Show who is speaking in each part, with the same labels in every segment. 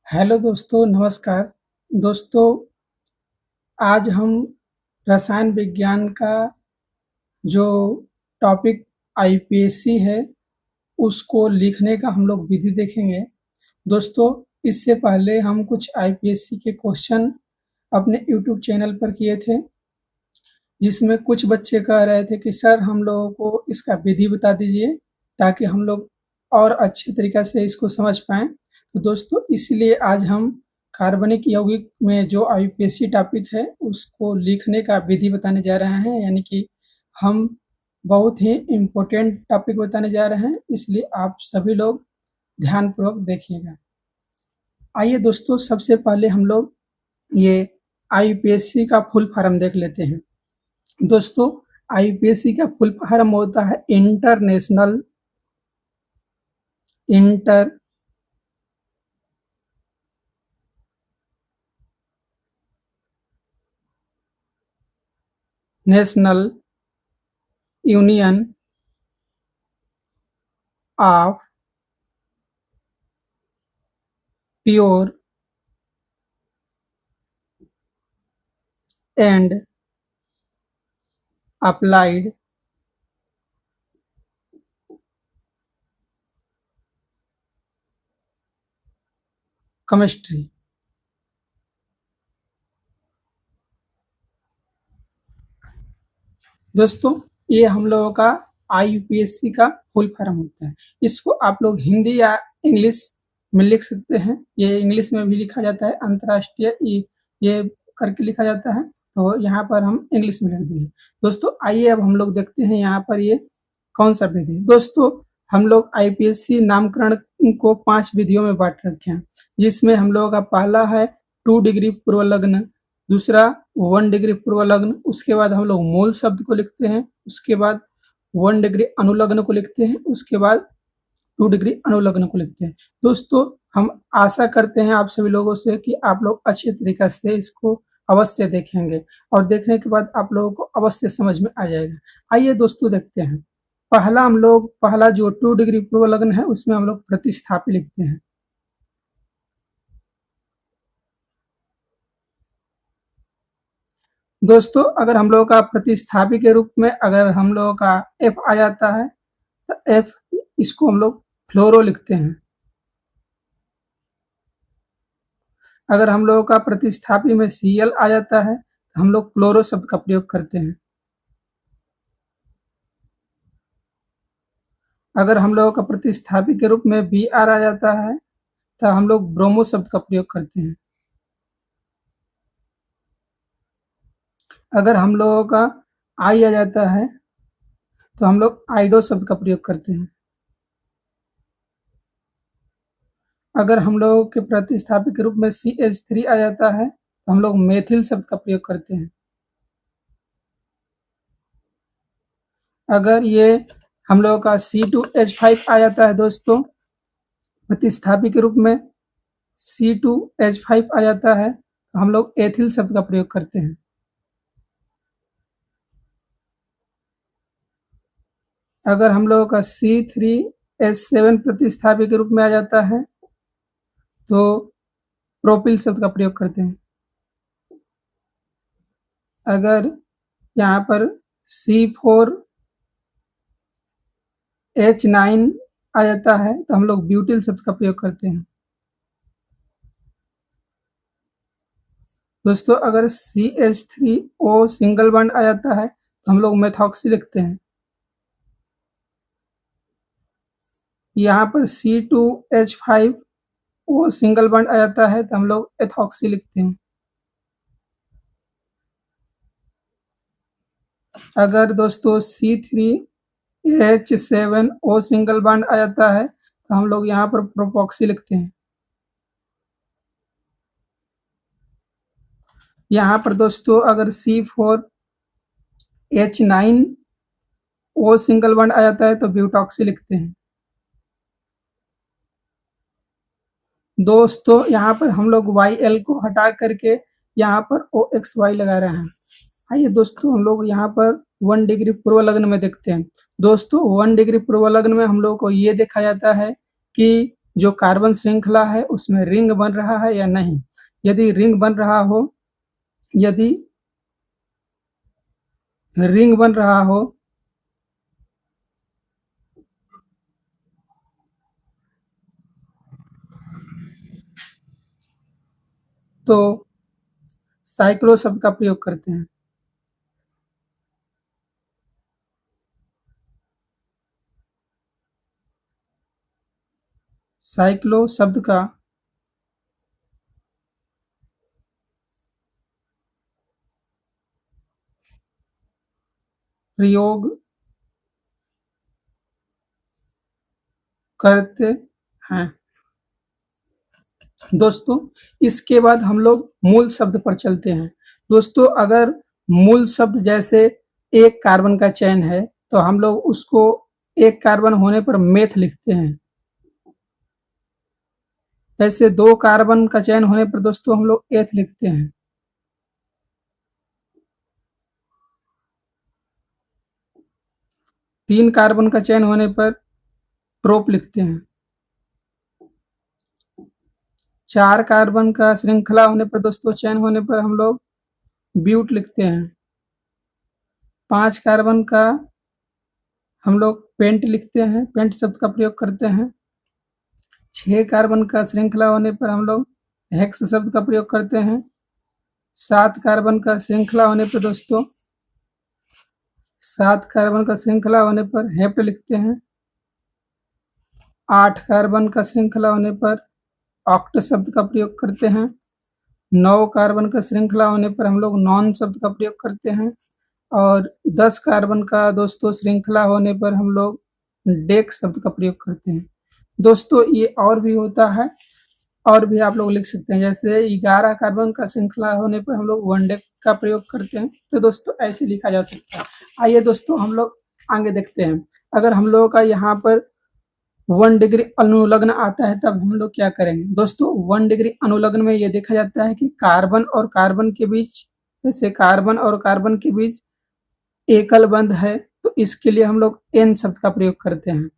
Speaker 1: Hello दोस्तों, नमस्कार। दोस्तों, आज हम रसायन विज्ञान का जो टॉपिक आईपीएससी है, उसको लिखने का हम लोग विधि देखेंगे। दोस्तों, इससे पहले हम कुछ आईपीएससी के क्वेश्चन अपने यूट्यूब चैनल पर किए थे, जिसमें कुछ बच्चे कह रहे थे कि सर हम लोगों को इसका विधि बता दीजिए, ताकि हम लोग और अच्छे तरीक़े से इसको समझ पाएँ। तो दोस्तों, इसलिए आज हम कार्बनिक यौगिक में जो आईपीएससी टॉपिक है, उसको लिखने का विधि बताने जा रहे हैं, यानी कि हम बहुत ही इम्पोर्टेंट टॉपिक बताने जा रहे हैं, इसलिए आप सभी लोग ध्यानपूर्वक देखिएगा। आइए दोस्तों, सबसे पहले हम लोग ये आईपीएससी का फुल फॉर्म देख लेते हैं। दोस्तों, आईपीएससी का फुल फॉर्म होता है international union of pure and applied chemistry. दोस्तों, ये हम लोगों का आईपीएससी का फुल फॉर्म होता है। इसको आप लोग हिंदी या इंग्लिश में लिख सकते हैं। ये इंग्लिश में भी लिखा जाता है, अंतर्राष्ट्रीय ये करके लिखा जाता है, तो यहाँ पर हम इंग्लिश में लिख दिए। दोस्तों, आइए अब हम लोग देखते हैं यहाँ पर ये कौन सा विधि है। दोस्तों, हम लोग आईपीएससी नामकरण को 5 विधियों में बांट रखे हैं, जिसमें हम लोगों का पहला है 2 डिग्री पूर्व लग्न, दूसरा 1 डिग्री पूर्व लग्न, उसके बाद हम लोग मोल शब्द को लिखते हैं, उसके बाद 1 डिग्री अनुलग्न को लिखते हैं, उसके बाद 2 डिग्री अनुलग्न को लिखते हैं। दोस्तों, हम आशा करते हैं आप सभी लोगों से कि आप लोग अच्छे तरीक़े से इसको अवश्य देखेंगे, और देखने के बाद आप लोगों को अवश्य समझ में आ जाएगा। आइए दोस्तों, देखते हैं। पहला जो 2 डिग्री पूर्व लग्न है, उसमें हम लोग प्रतिस्थापी लिखते हैं। दोस्तों, अगर हम लोगों का प्रतिस्थापी के रूप में अगर हम लोगों का F आ जाता है, तो F इसको हम लोग फ्लोरो लिखते हैं। अगर हम लोगों का प्रतिस्थापी में Cl आ जाता है, तो हम लोग क्लोरो शब्द का प्रयोग करते हैं। अगर हम लोगों का प्रतिस्थापी के रूप में Br आ जाता है, तो हम लोग ब्रोमो शब्द का प्रयोग करते हैं। अगर हम लोगों का I आ जाता है, तो हम लोग आइडो शब्द का प्रयोग करते हैं। अगर हम लोगों के प्रतिस्थापी के रूप में CH3 आ जाता है, तो हम लोग मेथिल शब्द का प्रयोग करते हैं। अगर ये हम लोगों का C2H5 आ जाता है दोस्तों, प्रतिस्थापी के रूप में C2H5 आ जाता है, तो हम लोग एथिल शब्द का प्रयोग करते हैं। अगर हम लोगों का C3H7 प्रतिस्थापी के रूप में आ जाता है, तो प्रोपिल शब्द का प्रयोग करते हैं। अगर यहाँ पर C4H9 आ जाता है, तो हम लोग ब्यूटिल शब्द का प्रयोग करते हैं। दोस्तों, अगर CH3O सिंगल बॉन्ड आ जाता है, तो हम लोग मेथॉक्सी लिखते हैं। यहाँ पर C2H5O सिंगल बॉन्ड आ जाता है, तो हम लोग एथॉक्सी लिखते हैं। अगर दोस्तों C3H7O सिंगल बॉन्ड आ जाता है, तो हम लोग यहाँ पर प्रोपॉक्सी लिखते हैं। यहाँ पर दोस्तों अगर C4H9O सिंगल बॉन्ड आ जाता है, तो ब्यूटॉक्सी लिखते हैं। दोस्तों, यहाँ पर हम लोग YL को हटा करके यहाँ पर OXY लगा रहे हैं। आइए दोस्तों, हम लोग यहाँ पर 1 डिग्री पूर्व लग्न में देखते हैं। दोस्तों, 1 डिग्री पूर्व लग्न में हम लोग को ये देखा जाता है कि जो कार्बन श्रृंखला है उसमें रिंग बन रहा है या नहीं। यदि रिंग बन रहा हो यदि रिंग बन रहा हो तो साइक्लो शब्द का प्रयोग करते हैं। साइक्लो शब्द का प्रयोग करते हैं। दोस्तों इसके बाद हम लोग मूल शब्द पर चलते हैं। दोस्तों अगर मूल शब्द जैसे एक कार्बन का चयन है तो हम लोग उसको एक कार्बन होने पर मेथ लिखते हैं। ऐसे 2 कार्बन का चयन होने पर दोस्तों हम लोग एथ लिखते हैं। 3 कार्बन का चयन होने पर प्रोप लिखते हैं। 4 कार्बन का श्रृंखला होने पर दोस्तों चयन होने पर हम लोग ब्यूट लिखते हैं। 5 कार्बन का हम लोग पेंट लिखते हैं, पेंट शब्द का प्रयोग करते हैं। 6 कार्बन का श्रृंखला होने पर हम लोग हेक्स शब्द का प्रयोग करते हैं। 7 कार्बन का श्रृंखला होने पर दोस्तों 7 कार्बन का श्रृंखला होने पर हेप्ट लिखते हैं। 8 कार्बन का श्रृंखला होने पर ऑक्ट शब्द का प्रयोग करते हैं। 9 कार्बन का श्रृंखला होने पर हम लोग नॉन शब्द का प्रयोग करते हैं और 10 कार्बन का दोस्तों श्रृंखला होने पर हम लोग डेक शब्द का प्रयोग करते हैं। दोस्तों ये और भी होता है, और भी आप लोग लिख सकते हैं, जैसे 11 कार्बन का श्रृंखला होने पर हम लोग वन डेक का प्रयोग करते हैं। तो दोस्तों ऐसे लिखा जा सकता है। आइए दोस्तों हम लोग आगे देखते हैं। अगर हम लोगों का यहाँ पर 1 डिग्री अनुलग्न आता है तब हम लोग क्या करेंगे। दोस्तों 1 डिग्री अनुलग्न में ये देखा जाता है कि कार्बन और कार्बन के बीच, जैसे कार्बन और कार्बन के बीच एकल बंध है तो इसके लिए हम लोग एन शब्द का प्रयोग करते हैं।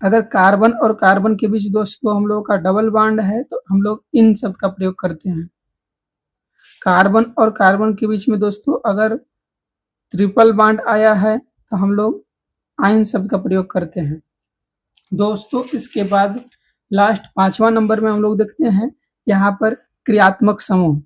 Speaker 1: अगर कार्बन और कार्बन के बीच दोस्तों हम लोगों का डबल बॉन्ड है तो हम लोग इन शब्द का प्रयोग करते हैं। कार्बन और कार्बन के बीच में दोस्तों अगर ट्रिपल बॉन्ड आया है तो हम लोग आइन शब्द का प्रयोग करते हैं। दोस्तों इसके बाद लास्ट 5वां नंबर में हम लोग देखते हैं यहाँ पर क्रियात्मक समूह।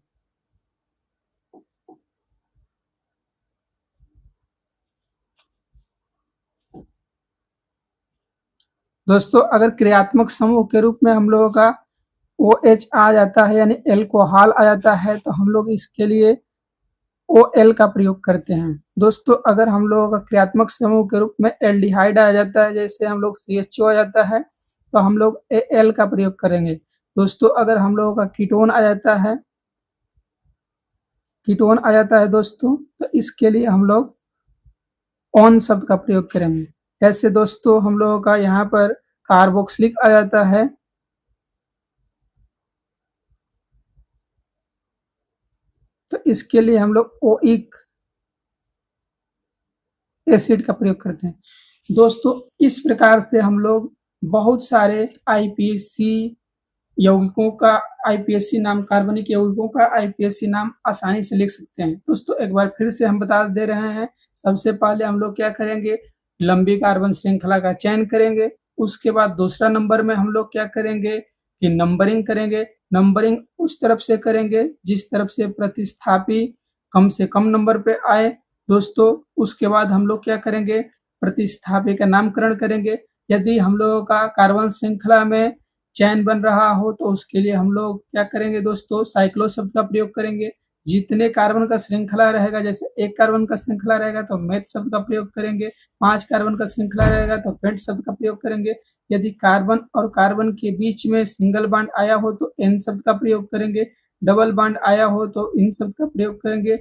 Speaker 1: दोस्तों अगर क्रियात्मक समूह के रूप में हम लोगों का OH आ जाता है यानी एल्कोहल आ जाता है तो हम लोग इसके लिए OL का प्रयोग करते हैं। दोस्तों अगर हम लोगों का क्रियात्मक समूह के रूप में एल्डिहाइड आ जाता है, जैसे हम लोग CHO आ जाता है तो हम लोग AL का प्रयोग करेंगे। दोस्तों अगर हम लोगों का कीटोन आ जाता है दोस्तों तो इसके लिए हम लोग ऑन शब्द का प्रयोग करेंगे। जैसे दोस्तों हम लोगों का यहाँ पर कार्बोक्सिलिक आ जाता है तो इसके लिए हम लोग ओइक एसिड का प्रयोग करते हैं। दोस्तों इस प्रकार से हम लोग बहुत सारे आईपीएससी यौगिकों का, आईपीएससी नाम, कार्बनिक यौगिकों का आईपीएससी नाम आसानी से लिख सकते हैं। दोस्तों एक बार फिर से हम बता दे रहे हैं, सबसे पहले हम लोग क्या करेंगे, लंबी कार्बन श्रृंखला का चयन करेंगे। उसके बाद दूसरा नंबर में हम लोग क्या करेंगे कि नंबरिंग करेंगे। नंबरिंग उस तरफ से करेंगे जिस तरफ से प्रतिस्थापी कम से कम नंबर पे आए। दोस्तों उसके बाद हम लोग क्या करेंगे, प्रतिस्थापी का नामकरण करेंगे। यदि हम लोगों का कार्बन श्रृंखला में चयन बन रहा हो तो उसके लिए हम लोग क्या करेंगे दोस्तों, साइक्लो शब्द का प्रयोग करेंगे। जितने कार्बन का श्रृंखला रहेगा, जैसे 1 कार्बन का श्रृंखला रहेगा तो मेथ शब्द का प्रयोग करेंगे। 5 कार्बन का श्रृंखला रहेगा तो पेंट शब्द का प्रयोग करेंगे। यदि कार्बन और कार्बन के बीच में सिंगल बॉन्ड आया हो तो एन शब्द का प्रयोग करेंगे। डबल बॉन्ड आया हो तो इन शब्द का प्रयोग करेंगे।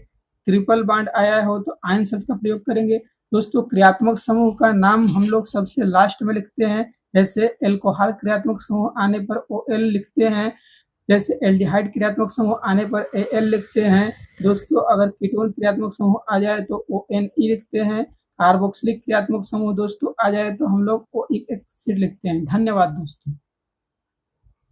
Speaker 1: ट्रिपल बॉन्ड आया हो तो आइन शब्द का प्रयोग करेंगे। दोस्तों क्रियात्मक समूह का नाम हम लोग सबसे लास्ट में लिखते हैं। जैसे एल्कोहल क्रियात्मक समूह आने पर OL लिखते हैं, जैसे एल्डिहाइड क्रियात्मक समूह आने पर AL लिखते हैं। दोस्तों अगर कीटोन क्रियात्मक समूह आ जाए तो ONE लिखते हैं। कार्बोक्सिलिक क्रियात्मक समूह दोस्तों आ जाए तो हम लोग को एक एसिड लिखते हैं। धन्यवाद दोस्तों।